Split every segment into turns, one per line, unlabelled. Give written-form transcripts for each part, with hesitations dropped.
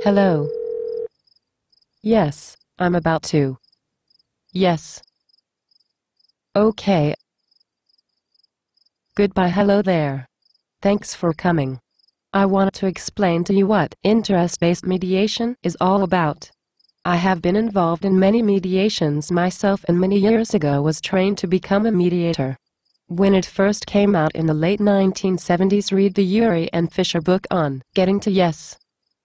Hello. Yes, I'm about to. Yes. Okay. Goodbye. Hello there. Thanks for coming. I want to explain to you what interest-based mediation is all about. I have been involved in many mediations myself and many years ago was trained to become a mediator. When it first came out in the late 1970s, read the Urey and Fisher book on Getting to Yes.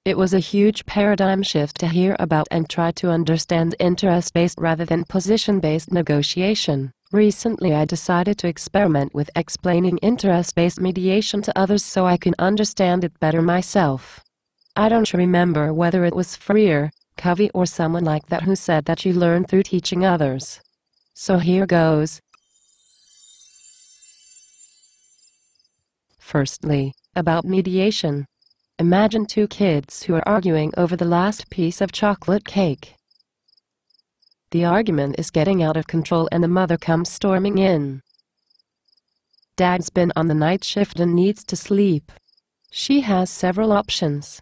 It was a huge paradigm shift to hear about and try to understand interest-based rather than position-based negotiation. Recently I decided to experiment with explaining interest-based mediation to others so I can understand it better myself. I don't remember whether it was Freer, Covey or someone like that who said that you learn through teaching others. So here goes. Firstly, about mediation. Imagine two kids who are arguing over the last piece of chocolate cake. The argument is getting out of control and the mother comes storming in. Dad's been on the night shift and needs to sleep. She has several options.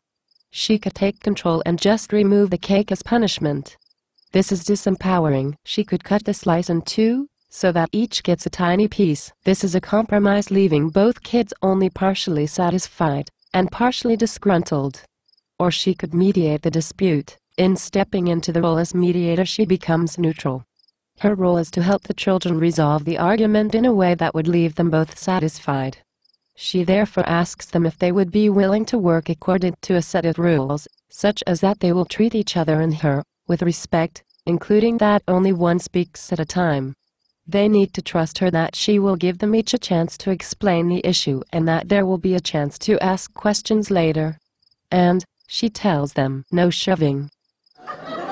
She could take control and just remove the cake as punishment. This is disempowering. She could cut the slice in two, so that each gets a tiny piece. This is a compromise, leaving both kids only partially satisfied and partially disgruntled. Or she could mediate the dispute. In stepping into the role as mediator, she becomes neutral. Her role is to help the children resolve the argument in a way that would leave them both satisfied. She therefore asks them if they would be willing to work according to a set of rules, such as that they will treat each other and her with respect, including that only one speaks at a time. They need to trust her that she will give them each a chance to explain the issue and that there will be a chance to ask questions later. And she tells them no shoving.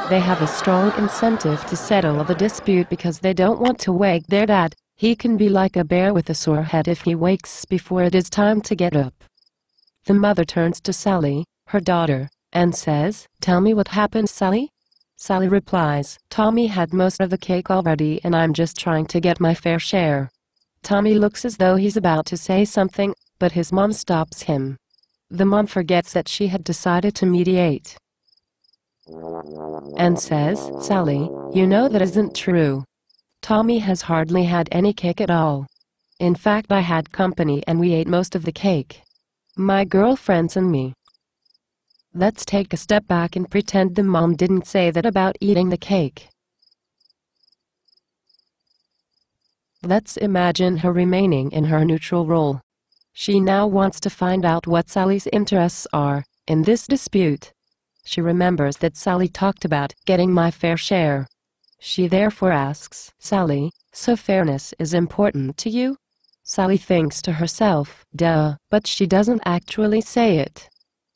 They have a strong incentive to settle the dispute because they don't want to wake their dad. He can be like a bear with a sore head if he wakes before it is time to get up. The mother turns to Sally, her daughter, and says, "Tell me what happened, Sally?" Sally replies, "Tommy had most of the cake already and I'm just trying to get my fair share." Tommy looks as though he's about to say something, but his mom stops him. The mom forgets that she had decided to mediate and says, "Sally, you know that isn't true. Tommy has hardly had any cake at all. In fact, I had company and we ate most of the cake. My girlfriends and me." Let's take a step back and pretend the mom didn't say that about eating the cake. Let's imagine her remaining in her neutral role. She now wants to find out what Sally's interests are in this dispute. She remembers that Sally talked about getting my fair share. She therefore asks, "Sally, so fairness is important to you?" Sally thinks to herself, "Duh," but she doesn't actually say it.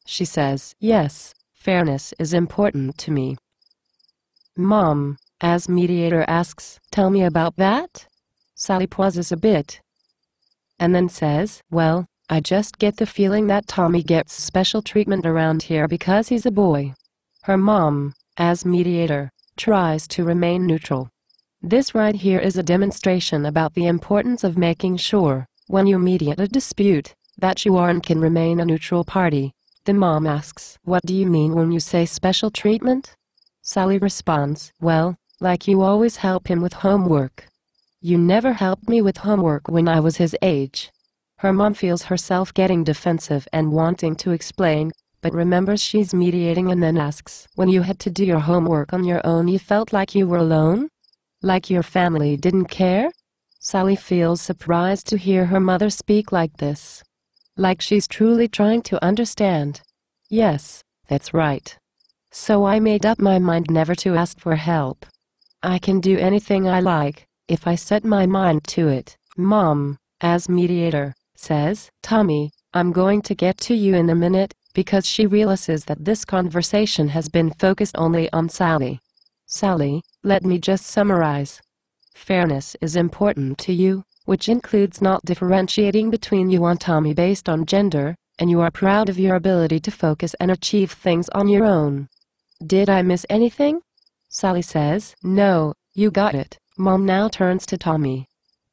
She says, "Yes, fairness is important to me." Mom, as mediator, asks, "Tell me about that?" Sally pauses a bit and then says, "Well, I just get the feeling that Tommy gets special treatment around here because he's a boy." Her mom, as mediator, tries to remain neutral. This right here is a demonstration about the importance of making sure, when you mediate a dispute, that you are and can remain a neutral party. The mom asks, "What do you mean when you say special treatment?" Sally responds, "Well, like you always help him with homework. You never helped me with homework when I was his age." Her mom feels herself getting defensive and wanting to explain, but remembers she's mediating and then asks, "When you had to do your homework on your own, you felt like you were alone? Like your family didn't care?" Sally feels surprised to hear her mother speak like this. Like she's truly trying to understand. "Yes, that's right. So I made up my mind never to ask for help. I can do anything I like, if I set my mind to it." Mom, as mediator, says, "Tommy, I'm going to get to you in a minute," because she realizes that this conversation has been focused only on Sally. "Sally, let me just summarize. Fairness is important to you, which includes not differentiating between you and Tommy based on gender, and you are proud of your ability to focus and achieve things on your own. Did I miss anything?" Sally says, "No, you got it." Mom now turns to Tommy.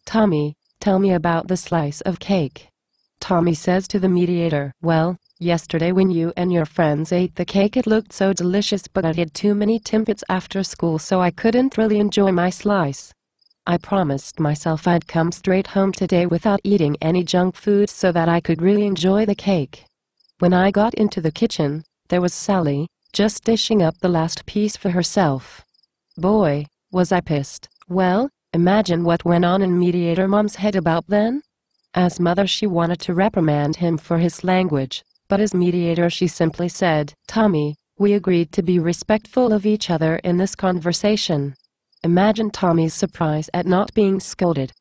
"Tommy, tell me about the slice of cake." Tommy says to the mediator, "Well, Yesterday when you and your friends ate the cake, it looked so delicious, but I had too many timpits after school, so I couldn't really enjoy my slice. I promised myself I'd come straight home today without eating any junk food so that I could really enjoy the cake. When I got into the kitchen, there was Sally, just dishing up the last piece for herself. Boy, was I pissed. Well, imagine what went on in Mediator Mom's head about then. As mother, she wanted to reprimand him for his language, but as mediator she simply said, "Tommy, we agreed to be respectful of each other in this conversation." Imagine Tommy's surprise at not being scolded.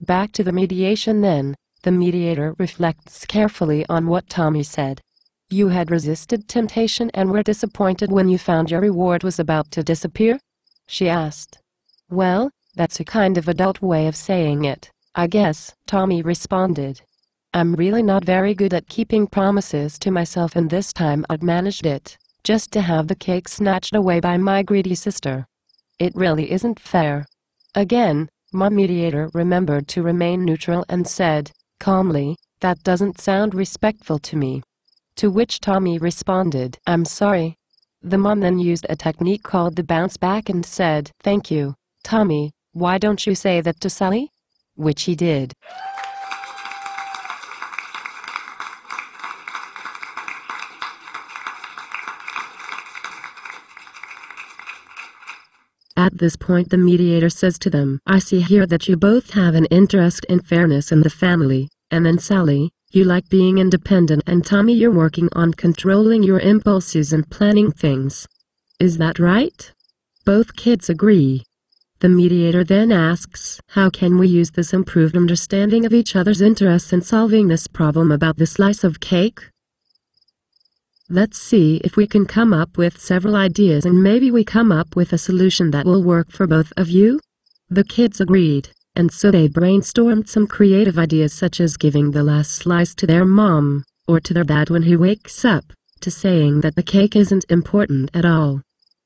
Back to the mediation then, the mediator reflects carefully on what Tommy said. "You had resisted temptation and were disappointed when you found your reward was about to disappear?" she asked. "Well, that's a kind of adult way of saying it, I guess," Tommy responded. "I'm really not very good at keeping promises to myself, and this time I'd managed it, just to have the cake snatched away by my greedy sister. It really isn't fair." Again, Mom Mediator remembered to remain neutral and said, calmly, "That doesn't sound respectful to me." To which Tommy responded, "I'm sorry." The mom then used a technique called the bounce back and said, "Thank you, Tommy, why don't you say that to Sally?" Which he did. At this point the mediator says to them, "I see here that you both have an interest in fairness in the family, and then Sally, you like being independent, and Tommy, you're working on controlling your impulses and planning things. Is that right?" Both kids agree. The mediator then asks, "How can we use this improved understanding of each other's interests in solving this problem about the slice of cake? Let's see if we can come up with several ideas, and maybe we come up with a solution that will work for both of you." The kids agreed, and so they brainstormed some creative ideas, such as giving the last slice to their mom, or to their dad when he wakes up, to saying that the cake isn't important at all.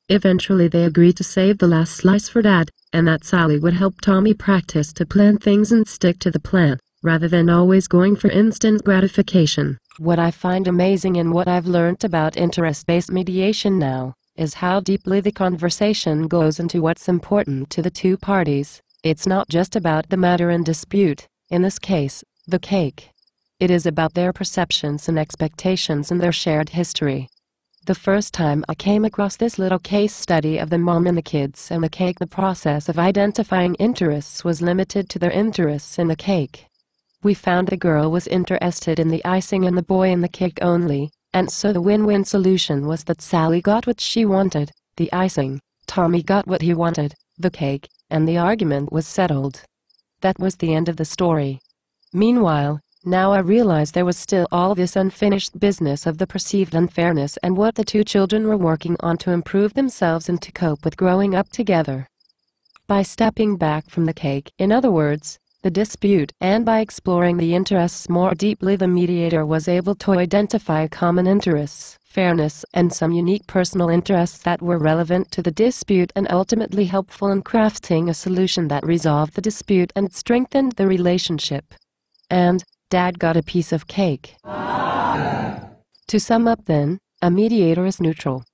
Eventually they agreed to save the last slice for Dad, and that Sally would help Tommy practice to plan things and stick to the plan, rather than always going for instant gratification. What I find amazing in what I've learned about interest-based mediation now, is how deeply the conversation goes into what's important to the two parties. It's not just about the matter in dispute, in this case, the cake. It is about their perceptions and expectations and their shared history. The first time I came across this little case study of the mom and the kids and the cake, the process of identifying interests was limited to their interests in the cake. We found the girl was interested in the icing and the boy in the cake only, and so the win-win solution was that Sally got what she wanted, the icing, Tommy got what he wanted, the cake, and the argument was settled. That was the end of the story. Meanwhile, now I realize there was still all this unfinished business of the perceived unfairness and what the two children were working on to improve themselves and to cope with growing up together. By stepping back from the cake, in other words, the dispute, and by exploring the interests more deeply, the mediator was able to identify common interests, fairness, and some unique personal interests that were relevant to the dispute and ultimately helpful in crafting a solution that resolved the dispute and strengthened the relationship. And Dad got a piece of cake. To sum up then, a mediator is neutral.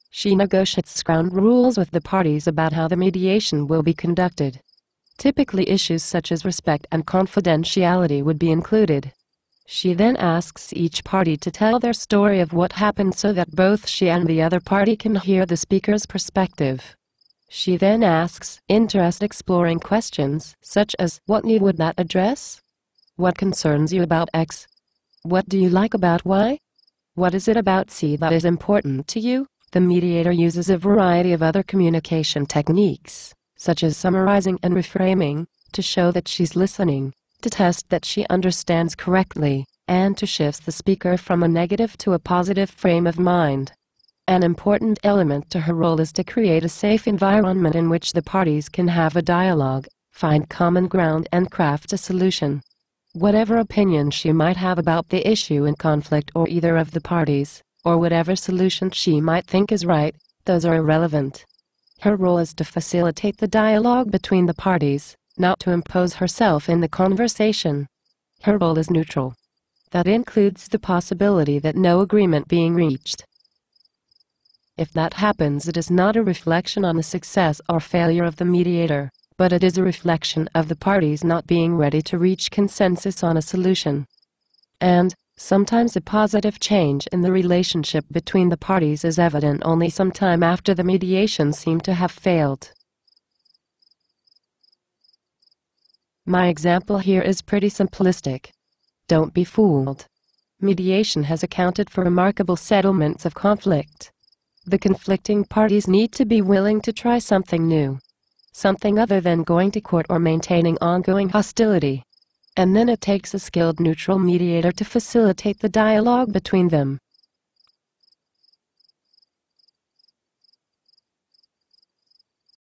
She negotiates ground rules with the parties about how the mediation will be conducted. Typically issues such as respect and confidentiality would be included. She then asks each party to tell their story of what happened so that both she and the other party can hear the speaker's perspective. She then asks interest-exploring questions such as, what need would that address? What concerns you about X? What do you like about Y? What is it about C that is important to you? The mediator uses a variety of other communication techniques, such as summarizing and reframing, to show that she's listening, to test that she understands correctly, and to shift the speaker from a negative to a positive frame of mind. An important element to her role is to create a safe environment in which the parties can have a dialogue, find common ground, and craft a solution. Whatever opinion she might have about the issue in conflict or either of the parties, or whatever solution she might think is right, those are irrelevant. Her role is to facilitate the dialogue between the parties, not to impose herself in the conversation. Her role is neutral. That includes the possibility that no agreement being reached. If that happens, it is not a reflection on the success or failure of the mediator, but it is a reflection of the parties not being ready to reach consensus on a solution. And, sometimes a positive change in the relationship between the parties is evident only some time after the mediation seemed to have failed. My example here is pretty simplistic. Don't be fooled. Mediation has accounted for remarkable settlements of conflict. The conflicting parties need to be willing to try something new, something other than going to court or maintaining ongoing hostility. And then it takes a skilled neutral mediator to facilitate the dialogue between them.